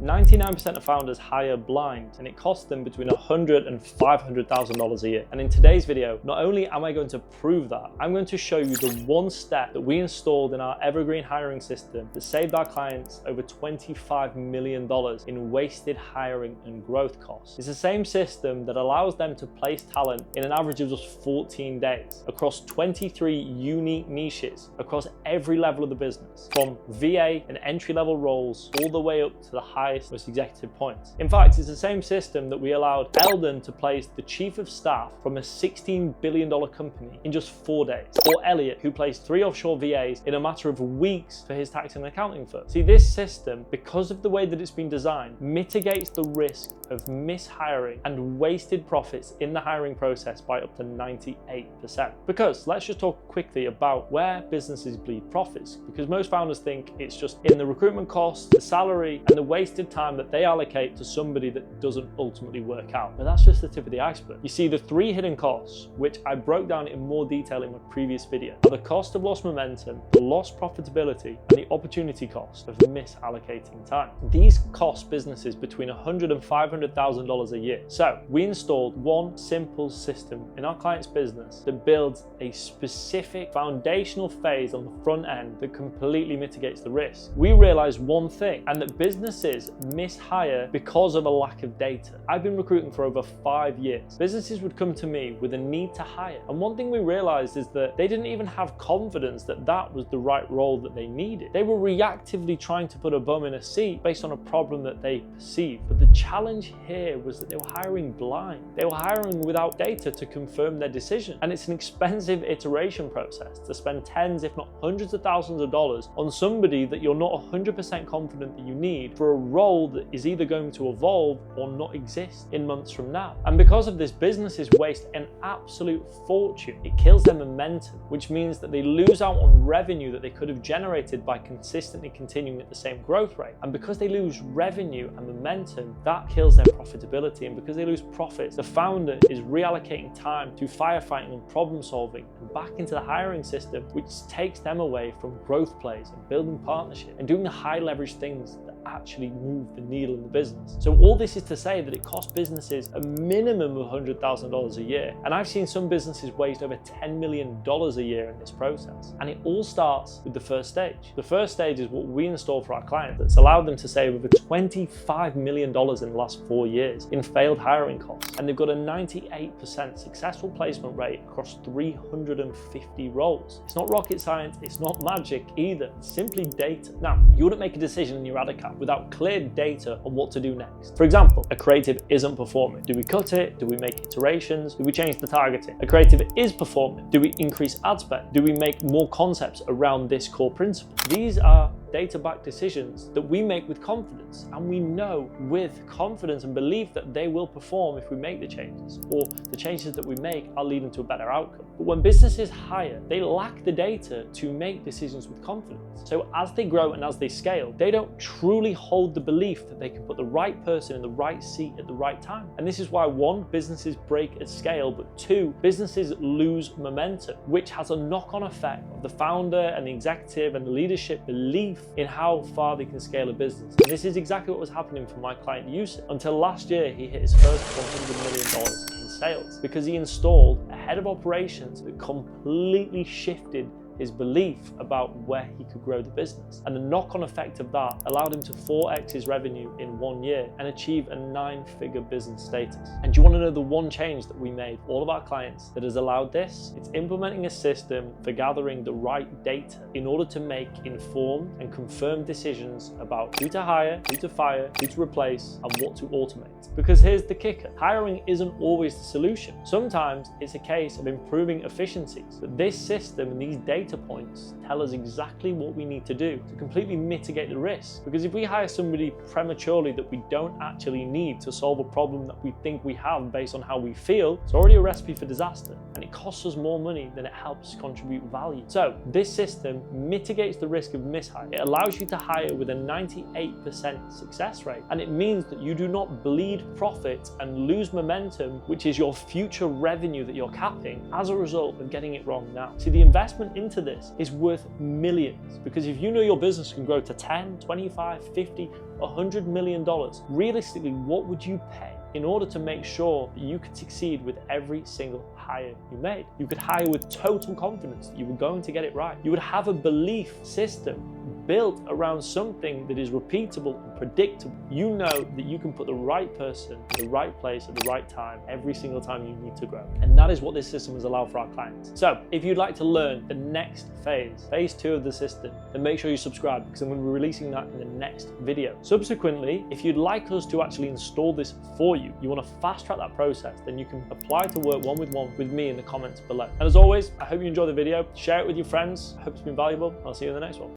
99% of founders hire blind, and it costs them between $100,000 and $500,000 a year. And in today's video, not only am I going to prove that, I'm going to show you the one step that we installed in our evergreen hiring system that saved our clients over $25 million in wasted hiring and growth costs. It's the same system that allows them to place talent in an average of just 14 days across 23 unique niches across every level of the business, from VA and entry-level roles all the way up to the highest, most executive points. In fact, it's the same system that we allowed Eldon to place the chief of staff from a $16 billion company in just 4 days, or Elliot, who placed 3 offshore VAs in a matter of weeks for his tax and accounting firm. See, this system, because of the way that it's been designed, mitigates the risk of mishiring and wasted profits in the hiring process by up to 98%. Because let's just talk quickly about where businesses bleed profits, because most founders think it's just in the recruitment costs, the salary, and the wasted time that they allocate to somebody that doesn't ultimately work out. But that's just the tip of the iceberg. You see, the 3 hidden costs, which I broke down in more detail in my previous video, are the cost of lost momentum, the lost profitability, and the opportunity cost of misallocating time. These cost businesses between $100,000 and $500,000 a year. So we installed one simple system in our client's business that builds a specific foundational phase on the front end that completely mitigates the risk. We realized one thing, and that businesses mishire because of a lack of data. I've been recruiting for over 5 years. Businesses would come to me with a need to hire, and one thing we realized is that they didn't even have confidence that that was the right role that they needed. They were reactively trying to put a bum in a seat based on a problem that they perceived. But the challenge here was that they were hiring blind. They were hiring without data to confirm their decision, and it's an expensive iteration process to spend tens, if not hundreds of thousands of dollars on somebody that you're not 100% confident that you need for a role that is either going to evolve or not exist in months from now. And because of this, businesses waste an absolute fortune. It kills their momentum, which means that they lose out on revenue that they could have generated by consistently continuing at the same growth rate. And because they lose revenue and momentum, that kills their profitability. And because they lose profits, the founder is reallocating time to firefighting and problem solving and back into the hiring system, which takes them away from growth plays and building partnership and doing the high leverage things that actually move the needle in the business. So all this is to say that it costs businesses a minimum of $100,000 a year. And I've seen some businesses waste over $10 million a year in this process. And it all starts with the first stage. The first stage is what we installed for our clients that's allowed them to save over $25 million in the last 4 years in failed hiring costs. And they've got a 98% successful placement rate across 350 roles. It's not rocket science, it's not magic either, it's simply data. Now, you wouldn't make a decision in your ad account without clear data on what to do next. For example, a creative isn't performing. Do we cut it? Do we make iterations? Do we change the targeting? A creative is performing. Do we increase ad spend? Do we make more concepts around this core principle? These are data-backed decisions that we make with confidence, and we know with confidence and belief that they will perform if we make the changes, or the changes that we make are leading to a better outcome. But when businesses hire, they lack the data to make decisions with confidence. So as they grow and as they scale, they don't truly hold the belief that they can put the right person in the right seat at the right time. And this is why 1, businesses break at scale, but 2, businesses lose momentum, which has a knock-on effect of the founder and the executive and the leadership belief in how far they can scale a business. And this is exactly what was happening for my client Yusuf. Until last year, he hit his first $100 million in sales because he installed a head of operations that completely shifted his belief about where he could grow the business. And the knock-on effect of that allowed him to 4x his revenue in 1 year and achieve a 9-figure business status. And do you want to know the one change that we made for all of our clients that has allowed this? It's implementing a system for gathering the right data in order to make informed and confirmed decisions about who to hire, who to fire, who to replace, and what to automate. Because here's the kicker. Hiring isn't always the solution. Sometimes it's a case of improving efficiencies. But this system and these data points tell us exactly what we need to do to completely mitigate the risk. Because if we hire somebody prematurely that we don't actually need to solve a problem that we think we have based on how we feel, it's already a recipe for disaster, and it costs us more money than it helps contribute value. So this system mitigates the risk of mishire. It allows you to hire with a 98% success rate, and it means that you do not bleed profit and lose momentum, which is your future revenue that you're capping as a result of getting it wrong now. See, the investment into into this is worth millions, because if you know your business can grow to 10, 25, 50, $100 million, realistically, what would you pay in order to make sure that you could succeed with every single hire you made? You could hire with total confidence that you were going to get it right. You would have a belief system built around something that is repeatable and predictable. You know that you can put the right person in the right place at the right time every single time you need to grow. And that is what this system has allowed for our clients. So if you'd like to learn the next phase 2 of the system, then make sure you subscribe, because I'm going to be releasing that in the next video. Subsequently, if you'd like us to actually install this for you, you want to fast track that process, then you can apply to work one-on-one with me in the comments below. And as always, I hope you enjoy the video. Share it with your friends. I hope it's been valuable. I'll see you in the next one.